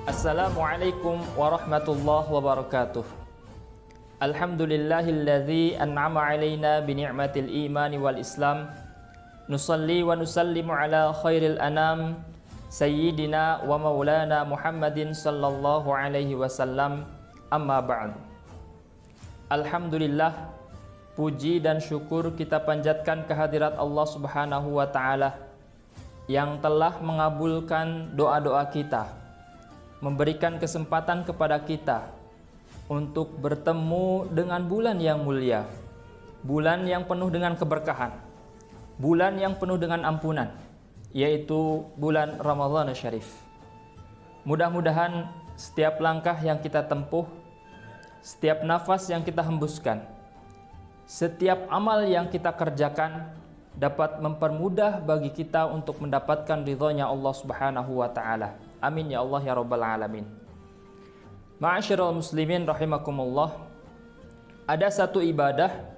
Assalamualaikum warahmatullahi wabarakatuh. Alhamdulillahilladzi an'ama alaina bi ni'matil imani wal islam. Nusalli wa nusallimu ala khairil anam sayyidina wa maulana Muhammadin sallallahu alaihi wasallam. Amma ba'd. Alhamdulillah, puji dan syukur kita panjatkan kehadirat Allah Subhanahu wa taala yang telah mengabulkan doa-doa kita, memberikan kesempatan kepada kita untuk bertemu dengan bulan yang mulia, bulan yang penuh dengan keberkahan, bulan yang penuh dengan ampunan, yaitu bulan Ramadan Syarif. Mudah-mudahan setiap langkah yang kita tempuh, setiap nafas yang kita hembuskan, setiap amal yang kita kerjakan dapat mempermudah bagi kita untuk mendapatkan ridhonya Allah Subhanahu wa taala. Amin ya Allah ya rabbal alamin. Ma'asyiral muslimin rahimakumullah. Ada satu ibadah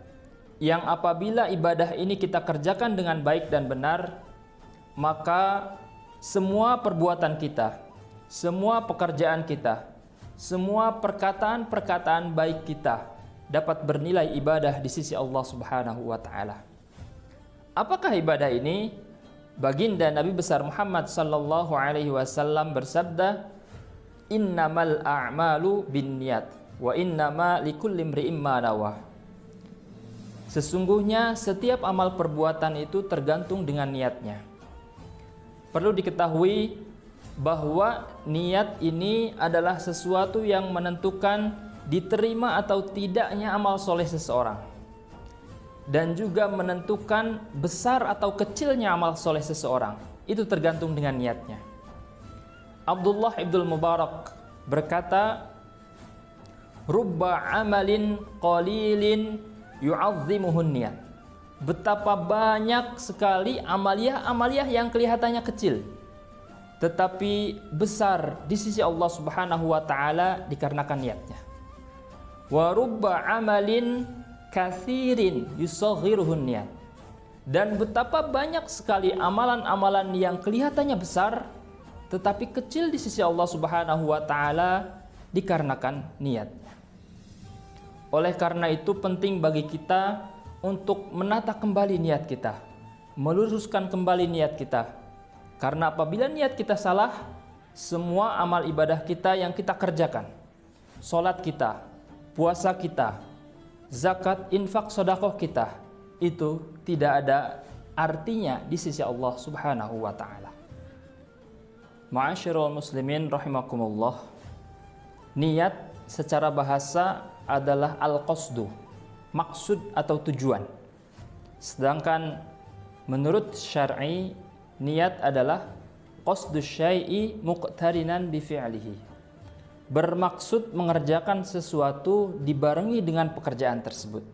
yang apabila ibadah ini kita kerjakan dengan baik dan benar, maka semua perbuatan kita, semua pekerjaan kita, semua perkataan-perkataan baik kita dapat bernilai ibadah di sisi Allah Subhanahu wa taala. Apakah ibadah ini? Baginda Nabi besar Muhammad sallallahu alaihi wasallam bersabda, "Innamal a'malu binniyat wa innama likulli imri'in ma nawa." Sesungguhnya setiap amal perbuatan itu tergantung dengan niatnya. Perlu diketahui bahwa niat ini adalah sesuatu yang menentukan diterima atau tidaknya amal soleh seseorang, dan juga menentukan besar atau kecilnya amal soleh seseorang. Itu tergantung dengan niatnya. Abdullah ibn Mubarak berkata, "Rubba amalin qalilin yu'azzimuhun niyat." Betapa banyak sekali amaliyah yang kelihatannya kecil, tetapi besar di sisi Allah Subhanahu wa taala dikarenakan niatnya. Wa rubba amalin katsirin yusaghiruhun niyat. Dan betapa banyak sekali amalan-amalan yang kelihatannya besar tetapi kecil di sisi Allah Subhanahu wa taala dikarenakan niatnya. Oleh karena itu penting bagi kita untuk menata kembali niat kita, meluruskan kembali niat kita. Karena apabila niat kita salah, semua amal ibadah kita yang kita kerjakan, salat kita, puasa kita, zakat, infak, sedekah kita, itu tidak ada artinya di sisi Allah Subhanahu wa taala. Ma'asyiral muslimin rahimakumullah. Niat secara bahasa adalah al-qasdu, maksud atau tujuan. Sedangkan menurut syar'i, niat adalah qasdu syai'i muqtarinan bi fi'lihi, bermaksud mengerjakan sesuatu dibarengi dengan pekerjaan tersebut.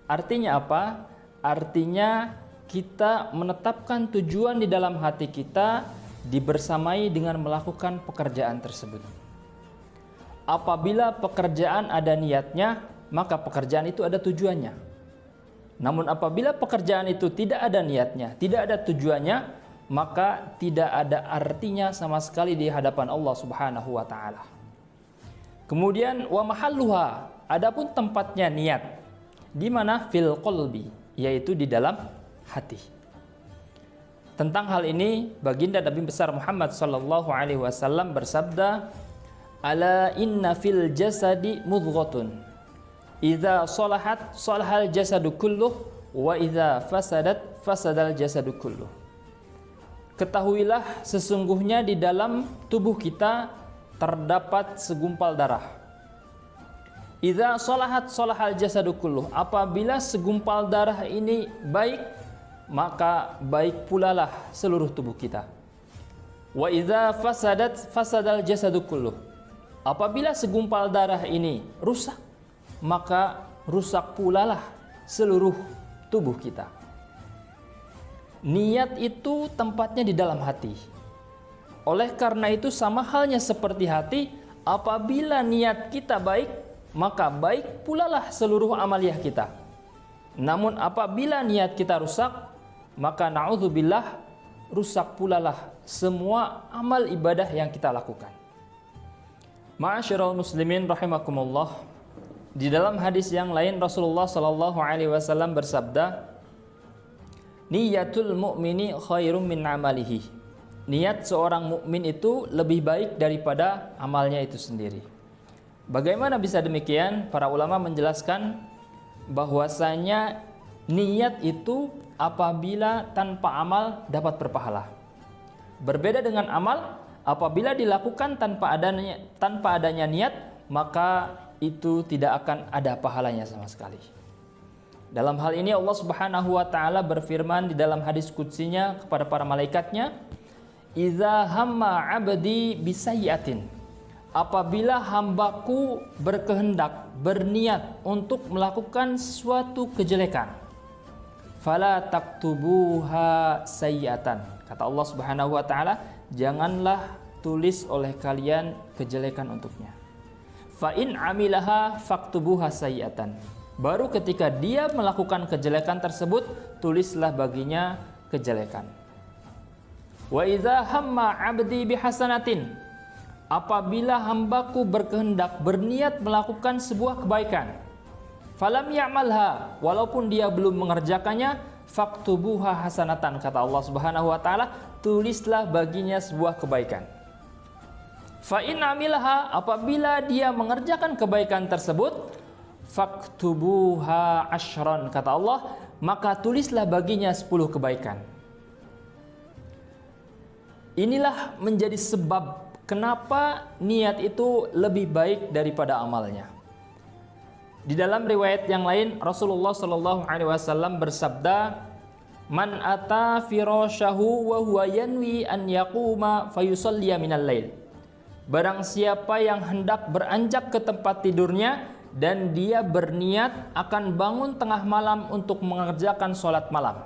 Artinya apa? Artinya kita menetapkan tujuan di dalam hati kita dibersamai dengan melakukan pekerjaan tersebut. Apabila pekerjaan ada niatnya, maka pekerjaan itu ada tujuannya. Namun apabila pekerjaan itu tidak ada niatnya, tidak ada tujuannya, maka tidak ada artinya sama sekali di hadapan Allah Subhanahu wa taala. Kemudian wa mahalluha, adapun tempatnya niat di mana? Fil qalbi, yaitu di dalam hati. Tentang hal ini baginda Nabi besar Muhammad sallallahu alaihi wasallam bersabda, "Ala inna fil jasadi mudghatun idza salahat salahal jasadu kulluh wa idza fasadat fasadal jasadu kulluh." Ketahuilah sesungguhnya di dalam tubuh kita terdapat segumpal darah. Idza salahat salahal jasadu kulluh. Apabila segumpal darah ini baik, maka baik pula lah seluruh tubuh kita. Wa idza fasadat fasadal jasadu kulluh. Apabila segumpal darah ini rusak, maka rusak pula lah seluruh tubuh kita. Niat itu tempatnya di dalam hati. Oleh karena itu sama halnya seperti hati, apabila niat kita baik, maka baik pula lah seluruh amaliyah kita. Namun apabila niat kita rusak, maka na'udzubillah, rusak pula lah semua amal ibadah yang kita lakukan. Ma'asyiral muslimin rahimakumullah. Di dalam hadis yang lain Rasulullah sallallahu alaihi wasallam bersabda, "Niyatul mu'mini khairum min amalihi." Niat seorang mukmin itu lebih baik daripada amalnya itu sendiri. Bagaimana bisa demikian? Para ulama menjelaskan bahwasanya niat itu apabila tanpa amal dapat berpahala. Berbeda dengan amal, apabila dilakukan tanpa adanya niat, maka itu tidak akan ada pahalanya sama sekali. Dalam hal ini Allah Subhanahu wa taala berfirman di dalam hadis qudsinya kepada para malaikatnya, "Idza hamma 'abdi bisayyi'atin." Apabila hambaku berkehendak, berniat untuk melakukan suatu kejelekan, fala taktubuha sayyi'atan. Kata Allah Subhanahu wa taala, janganlah tulis oleh kalian kejelekan untuknya. Fa in amilaha faktubuha sayyi'atan. Baru ketika dia melakukan kejelekan tersebut, tulislah baginya kejelekan. Wa idza hamma 'abdi bihasanatin. Apabila hambaku berkehendak, berniat melakukan sebuah kebaikan, falam ya'malha, walaupun dia belum mengerjakannya, faktubuha hasanatan. Kata Allah Subhanahu wa taala, tulislah baginya sebuah kebaikan. Fa in amilaha, apabila dia mengerjakan kebaikan tersebut, faktubuha asyran. Kata Allah, maka tulislah baginya 10 kebaikan. Inilah menjadi sebab kenapa niat itu lebih baik daripada amalnya. Di dalam riwayat yang lain Rasulullah sallallahu alaihi wasallam bersabda, "Man ata firasyahu wa huwa yanwi an yaquma fayusalliya minal lail." Barang siapa yang hendak beranjak ke tempat tidurnya dan dia berniat akan bangun tengah malam untuk mengerjakan salat malam,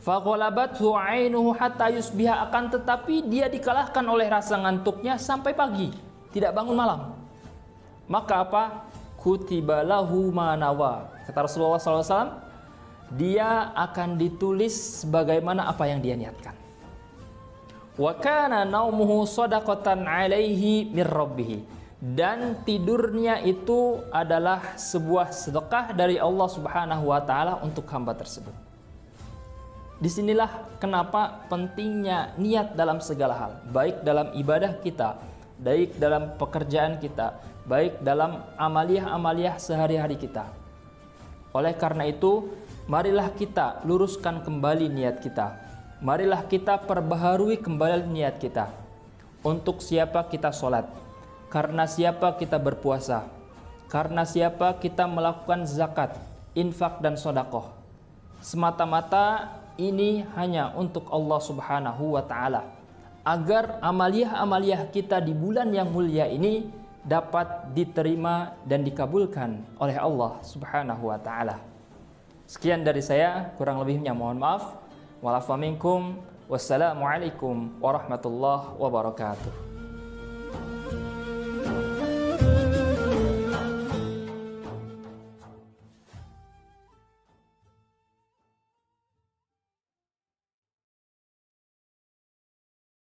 faghalabathu 'ainuhu hatta yusbiha, akan tetapi dia dikalahkan oleh rasa ngantuknya sampai pagi, tidak bangun malam. Maka apa? Kutiba lahu ma nawa. Kata Rasulullah SAW, dia akan ditulis sebagaimana apa yang dia niatkan. Wa kana naumuhu shadaqatan 'alaihi mir rabbih. Dan tidurnya itu adalah sebuah sedekah dari Allah Subhanahu wa taala untuk hamba tersebut. Disinilah kenapa pentingnya niat dalam segala hal, baik dalam ibadah kita, baik dalam pekerjaan kita, baik dalam amaliyah-amaliyah sehari-hari kita. Oleh karena itu, marilah kita luruskan kembali niat kita. Marilah kita perbaharui kembali niat kita. Untuk siapa kita sholat, karena siapa kita berpuasa, karena siapa kita melakukan zakat, infak dan sedekah. Semata-mata ini hanya untuk Allah Subhanahu wa taala, agar amaliyah-amaliyah kita di bulan yang mulia ini dapat diterima dan dikabulkan oleh Allah Subhanahu wa taala. Sekian dari saya, kurang lebihnya mohon maaf. Wa'alafu minkum. Wassalamualaikum warahmatullahi wabarakatuh.